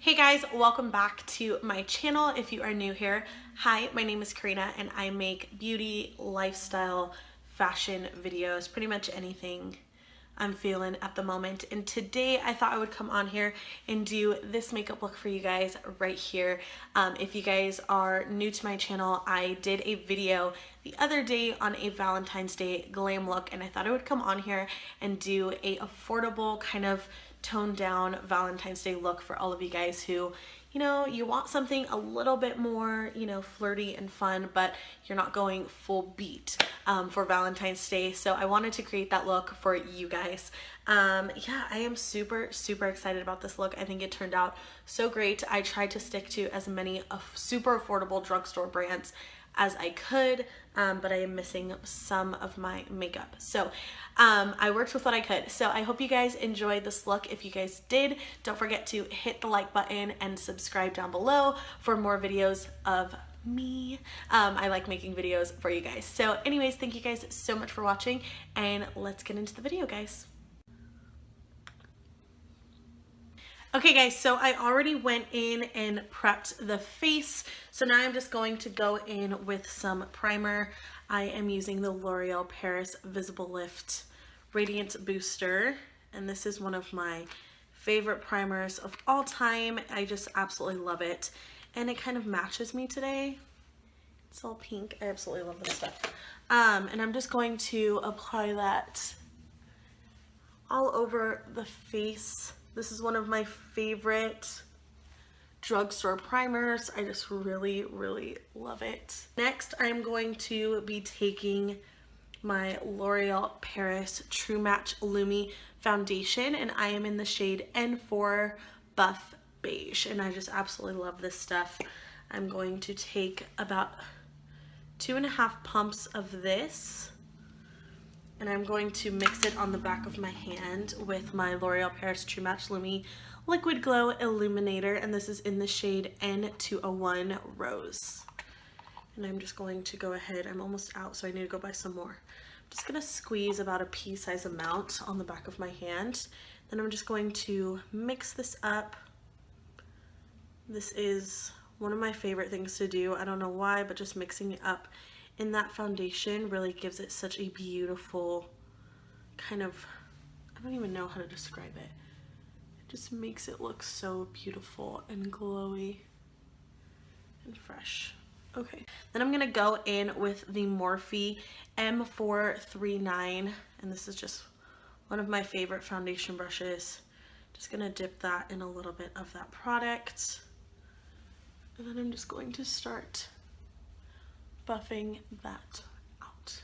Hey guys, welcome back to my channel. If you are new here, hi, my name is Karina and I make beauty, lifestyle, fashion videos, pretty much anything I'm feeling at the moment. And today I thought I would come on here and do this makeup look for you guys right here. If you guys are new to my channel, I did a video the other day on a Valentine's Day glam look, and I thought I would come on here and do a affordable kind of toned down Valentine's Day look for all of you guys who, you want something a little bit more, flirty and fun, but you're not going full beat for Valentine's Day. So I wanted to create that look for you guys. Yeah, I am super excited about this look. I think it turned out so great. I tried to stick to as many super affordable drugstore brands as I could, but I am missing some of my makeup. So I worked with what I could. So I hope you guys enjoyed this look. If you guys did, don't forget to hit the like button and subscribe down below for more videos of me. I like making videos for you guys. So anyways, thank you guys so much for watching, and let's get into the video, guys. Okay guys, so I already went in and prepped the face. So now I'm just going to go in with some primer. I am using the L'Oreal Paris Visible Lift Radiance Booster. And this is one of my favorite primers of all time. I just absolutely love it. And it kind of matches me today. It's all pink. I absolutely love this stuff. And I'm just going to apply that all over the face. This is one of my favorite drugstore primers. I just really love it. Next, I'm going to be taking my L'Oreal Paris True Match Lumi foundation, and I am in the shade N4 Buff Beige, and I just absolutely love this stuff. I'm going to take about 2.5 pumps of this, and I'm going to mix it on the back of my hand with my L'Oreal Paris True Match Lumi Liquid Glow Illuminator, and this is in the shade N201 Rose. And I'm just going to go ahead, I'm almost out, so I need to go buy some more. I'm just gonna squeeze about a pea-size amount on the back of my hand. Then I'm just going to mix this up. This is one of my favorite things to do. I don't know why, but just mixing it up in that foundation really gives it such a beautiful kind of, I don't even know how to describe it. It just makes it look so beautiful and glowy and fresh. Okay, then I'm gonna go in with the Morphe M439, and this is just one of my favorite foundation brushes. Just gonna dip that in a little bit of that product, and then I'm just going to start buffing that out.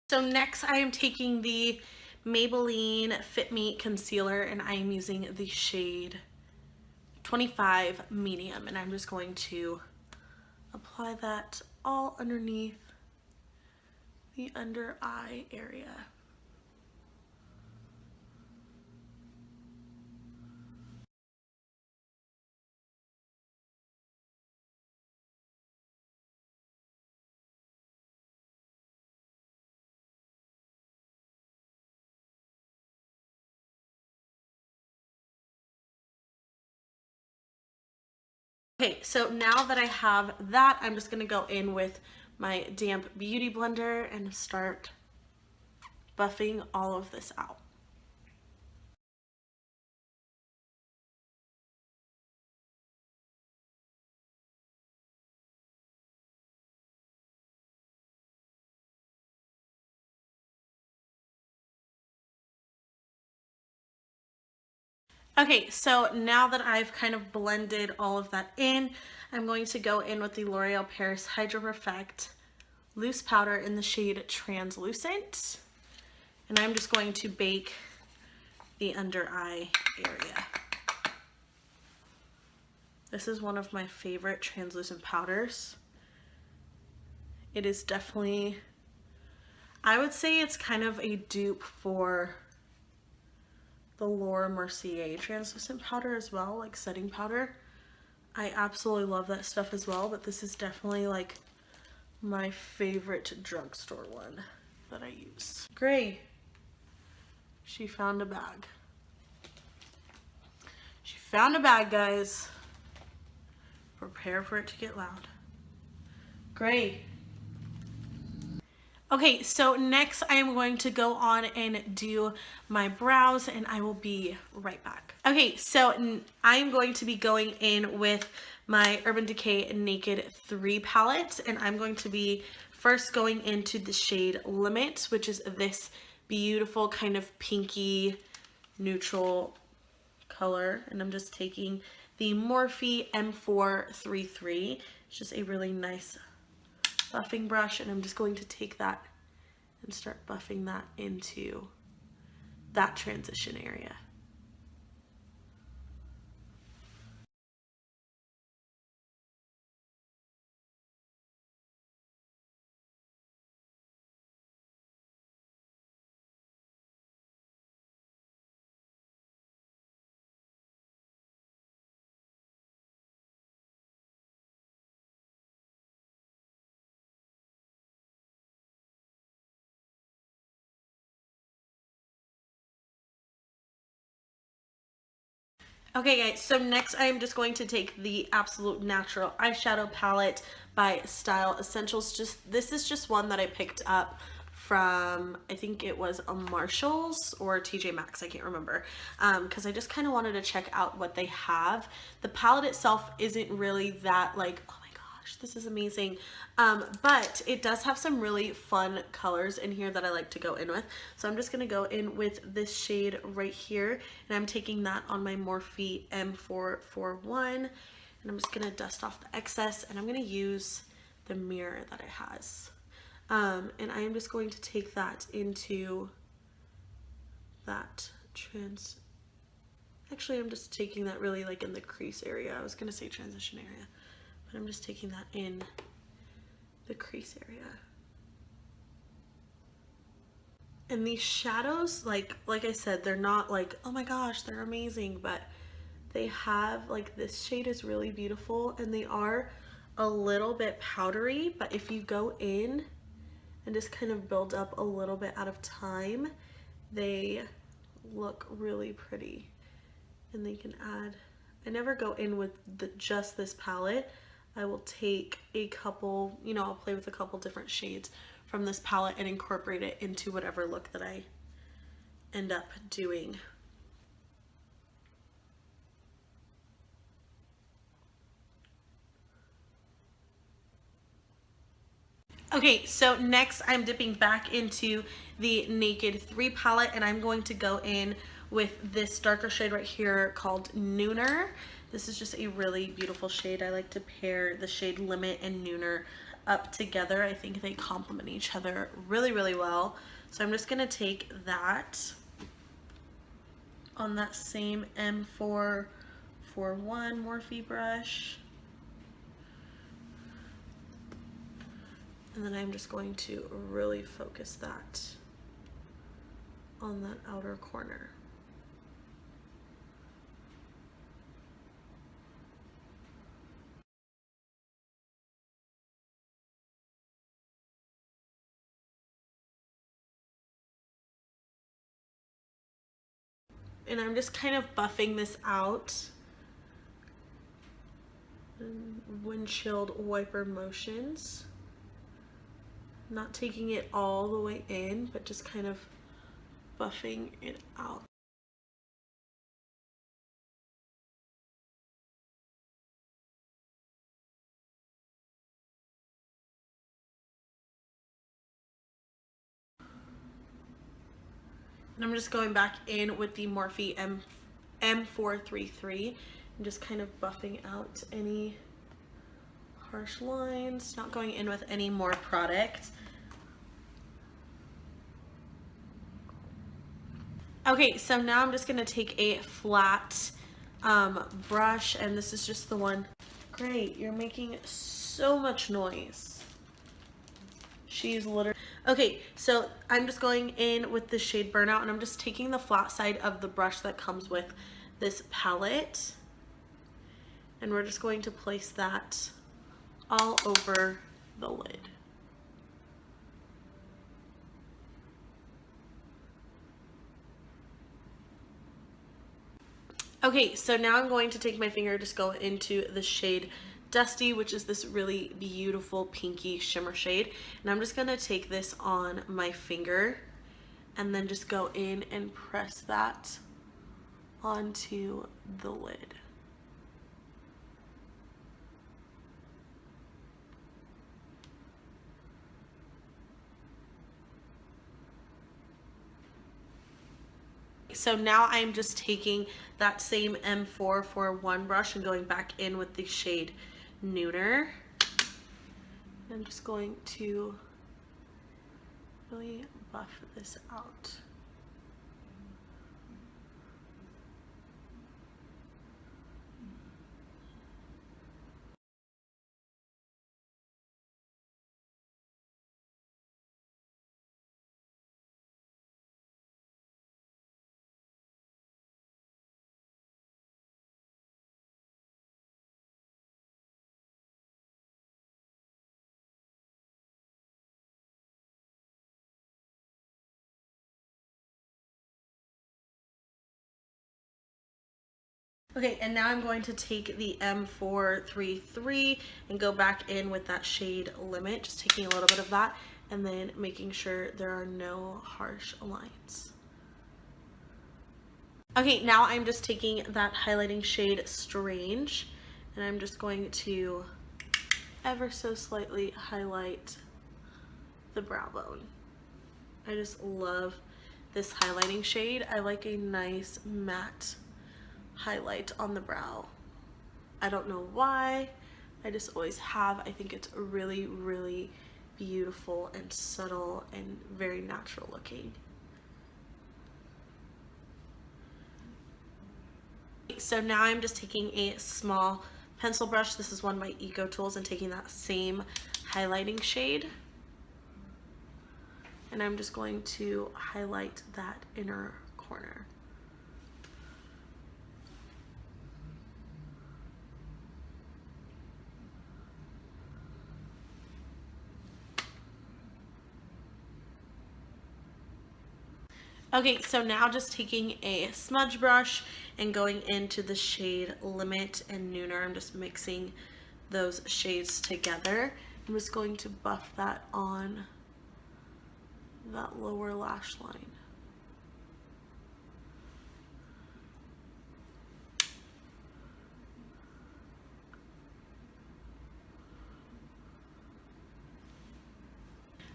So next I am taking the Maybelline Fit Me Concealer, and I am using the shade 25 Medium, and I'm just going to apply that all underneath the under eye area. Okay, so now that I have that, I'm just gonna go in with my damp beauty blender and start buffing all of this out. Okay, so now that I've kind of blended all of that in, I'm going to go in with the L'Oreal Paris Hydro Perfect loose powder in the shade Translucent. And I'm just going to bake the under eye area. This is one of my favorite translucent powders. It is definitely, I would say it's kind of a dupe for the Laura Mercier translucent powder as well, like setting powder. I absolutely love that stuff as well, but this is definitely like my favorite drugstore one that I use. Gray, she found a bag. She found a bag, guys. Prepare for it to get loud. Gray. Okay, so next I am going to go on and do my brows, and I will be right back. Okay, so I am going to be going in with my Urban Decay Naked 3 palette, and I'm going to be first going into the shade Limit, which is this beautiful kind of pinky neutral color, and I'm just taking the Morphe M433. It's just a really nice buffing brush, and I'm just going to take that and start buffing that into that transition area. Okay guys, so next I am just going to take the Absolute Natural eyeshadow palette by Style Essentials. This is just one that I picked up from, I think it was a Marshalls or TJ Maxx, I can't remember, because I just kind of wanted to check out what they have. The palette itself isn't really that like, oh my gosh, this is amazing, but it does have some really fun colors in here that I like to go in with. So I'm just going to go in with this shade right here, and I'm taking that on my Morphe M441, and I'm just going to dust off the excess, and I'm going to use the mirror that it has. And I am just going to take that into that actually I'm just taking that really like in the crease area. I was going to say transition area, but I'm just taking that in the crease area. And these shadows, like I said, they're not like, oh my gosh, they're amazing, but they have, like, this shade is really beautiful, and they are a little bit powdery, but if you go in and just kind of build up a little bit at a time, they look really pretty. And they can add, I never go in with just this palette. I will take a couple, you know, I'll play with a couple different shades from this palette and incorporate it into whatever look that I end up doing. Okay, so next I'm dipping back into the Naked 3 palette, and I'm going to go in with this darker shade right here called Nooner. This is just a really beautiful shade. I like to pair the shade Limit and Nooner up together. I think they complement each other really, really well. So I'm just gonna take that on that same M441 Morphe brush. And then I'm just going to really focus that on that outer corner. And I'm just kind of buffing this out. Windshield wiper motions. Not taking it all the way in, but just kind of buffing it out. And I'm just going back in with the Morphe M433. I'm just kind of buffing out any harsh lines, not going in with any more product. Okay, so now I'm just gonna take a flat brush, and this is just the one. Great, you're making so much noise. She's literally, okay, so I'm just going in with the shade Burnout, and I'm just taking the flat side of the brush that comes with this palette, and we're just going to place that all over the lid. Okay, so now I'm going to take my finger, just go into the shade Dusty, which is this really beautiful pinky shimmer shade. And I'm just gonna take this on my finger and then just go in and press that onto the lid. So now I'm just taking that same M441 brush and going back in with the shade Neuter. I'm just going to really buff this out. Okay, and now I'm going to take the M433 and go back in with that shade Limit, just taking a little bit of that and then making sure there are no harsh lines. Okay, now I'm just taking that highlighting shade Strange, and I'm just going to ever so slightly highlight the brow bone. I just love this highlighting shade. I like a nice matte highlight on the brow. I don't know why, I just always have. I think it's really, really beautiful and subtle and very natural looking. So now I'm just taking a small pencil brush. This is one of my Eco Tools, and taking that same highlighting shade. And I'm just going to highlight that inner corner. Okay, so now just taking a smudge brush and going into the shade Limit and Neuter. I'm just mixing those shades together. I'm just going to buff that on that lower lash line.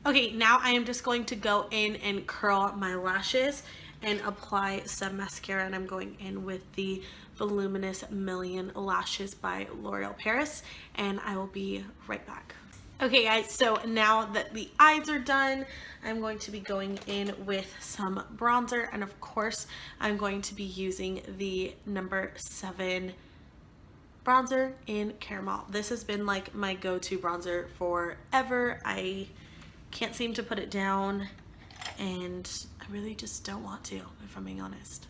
Okay, now I am just going to go in and curl my lashes and apply some mascara, and I'm going in with the Voluminous Million Lashes by L'Oreal Paris, and I will be right back. Okay guys, so now that the eyes are done, I'm going to be going in with some bronzer, and of course I'm going to be using the number 7 bronzer in Caramel. This has been like my go-to bronzer forever. I can't seem to put it down, and I really just don't want to, if I'm being honest.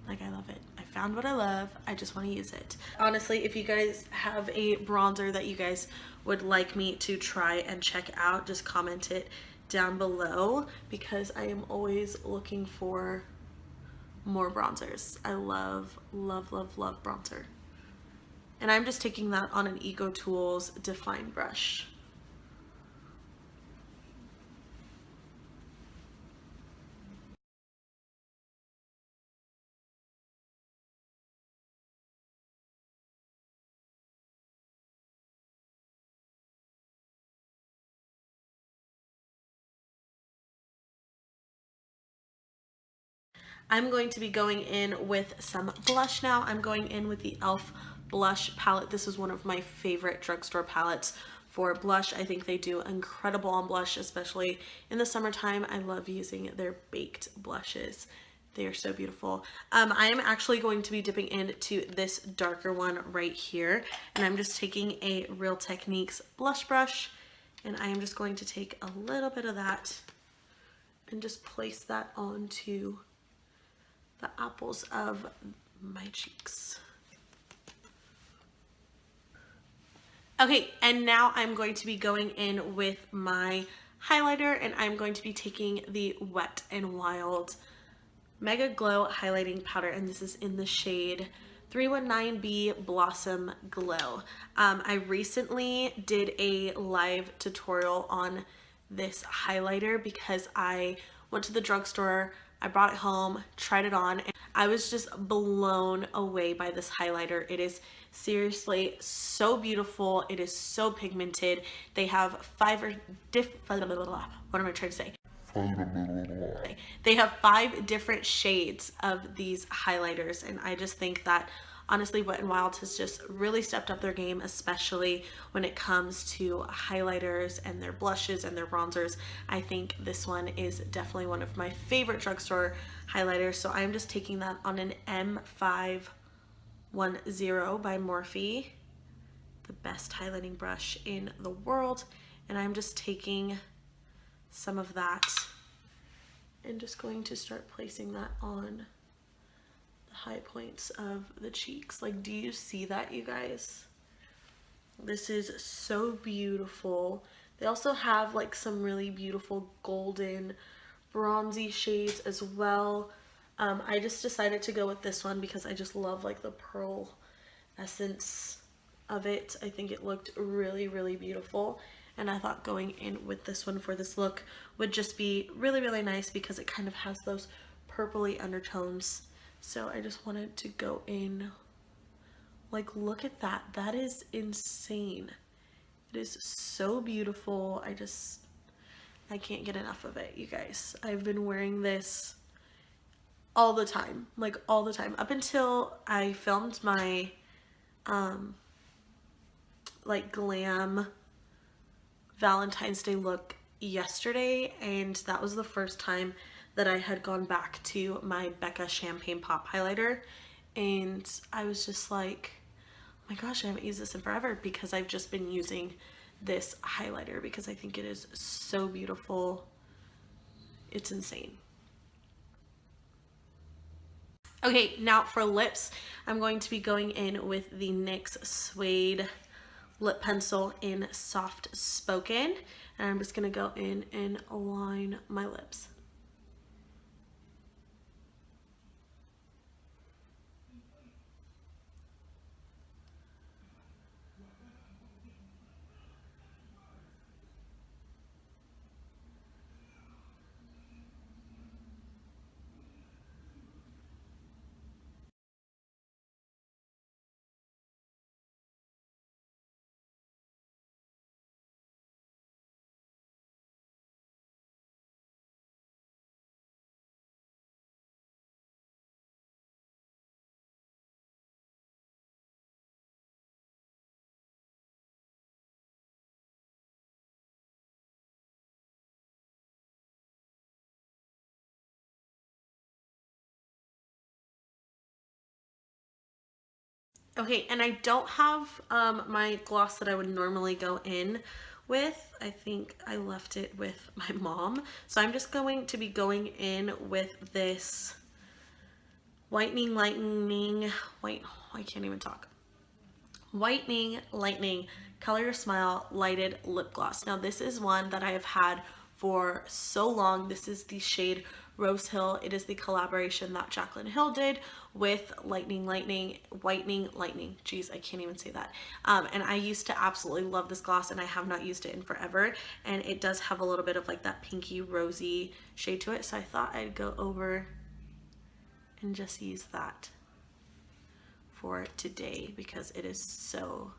Like, I love it. I found what I love. I just want to use it. Honestly, if you guys have a bronzer that you guys would like me to try and check out, just comment it down below, because I am always looking for more bronzers. I love, love, love, love bronzer. And I'm just taking that on an Eco Tools Define brush. I'm going to be going in with some blush now. I'm going in with the e.l.f. blush palette. This is one of my favorite drugstore palettes for blush. I think they do incredible on blush, especially in the summertime. I love using their baked blushes. They are so beautiful. I am actually going to be dipping into this darker one right here, and I'm just taking a Real Techniques blush brush, and I am just going to take a little bit of that and just place that onto the apples of my cheeks. Okay, and now I'm going to be going in with my highlighter, and I'm going to be taking the Wet n Wild Mega Glow Highlighting Powder, and this is in the shade 319B Blossom Glow. I recently did a live tutorial on this highlighter because I went to the drugstore, I brought it home, tried it on, and I was just blown away by this highlighter. It is seriously so beautiful. It is so pigmented. They have what am I trying to say? They have 5 different shades of these highlighters, and I just think that honestly Wet n Wild has just really stepped up their game, especially when it comes to highlighters and their blushes and their bronzers. I think this one is definitely one of my favorite drugstore highlighters. So I'm just taking that on an M510 by Morphe, the best highlighting brush in the world, and I'm just taking some of that and just going to start placing that on the high points of the cheeks. Like, do you see that, you guys? This is so beautiful. They also have like some really beautiful golden bronzy shades as well. I just decided to go with this one because I just love like the pearl essence of it. I think it looked really, really beautiful, and I thought going in with this one for this look would just be really, really nice because it kind of has those purpley undertones. So I just wanted to go in, like, look at that. That is insane. It is so beautiful. I can't get enough of it, you guys. I've been wearing this all the time, like all the time, up until I filmed my like glam Valentine's Day look yesterday, and that was the first time that I had gone back to my Becca Champagne Pop highlighter, and I was just like, oh my gosh, I haven't used this in forever, because I've just been using this highlighter because I think it is so beautiful. It's insane. Okay, now for lips, I'm going to be going in with the NYX Suede lip pencil in Soft Spoken, and I'm just going to go in and align my lips. Okay, and I don't have my gloss that I would normally go in with. I think I left it with my mom. So I'm just going to be going in with this Whitening Lightning Color Your Smile Lighted Lip Gloss. Now this is one that I have had for so long. This is the shade Rose Hill. It is the collaboration that Jaclyn Hill did with Whitening Lightning. Jeez, I can't even say that. And I used to absolutely love this gloss, and I have not used it in forever. And it does have a little bit of like that pinky rosy shade to it. So I thought I'd go over and just use that for today because it is so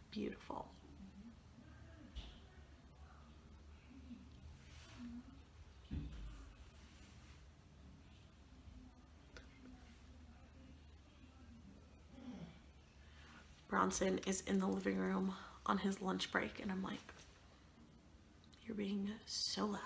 beautiful. Bronson is in the living room on his lunch break, and I'm like, you're being so loud.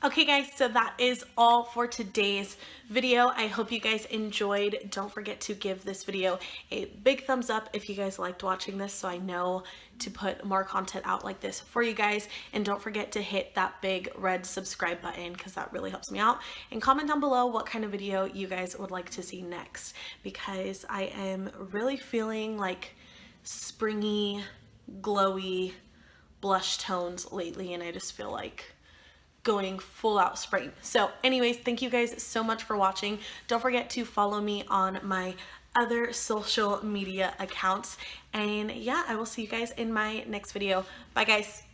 Okay guys, so that is all for today's video. I hope you guys enjoyed. Don't forget to give this video a big thumbs up if you guys liked watching this, so I know to put more content out like this for you guys. And don't forget to hit that big red subscribe button because that really helps me out. And comment down below what kind of video you guys would like to see next, because I am really feeling like springy, glowy blush tones lately, and I just feel like going full out spring. So anyways, thank you guys so much for watching. Don't forget to follow me on my other social media accounts, and yeah, I will see you guys in my next video. Bye guys.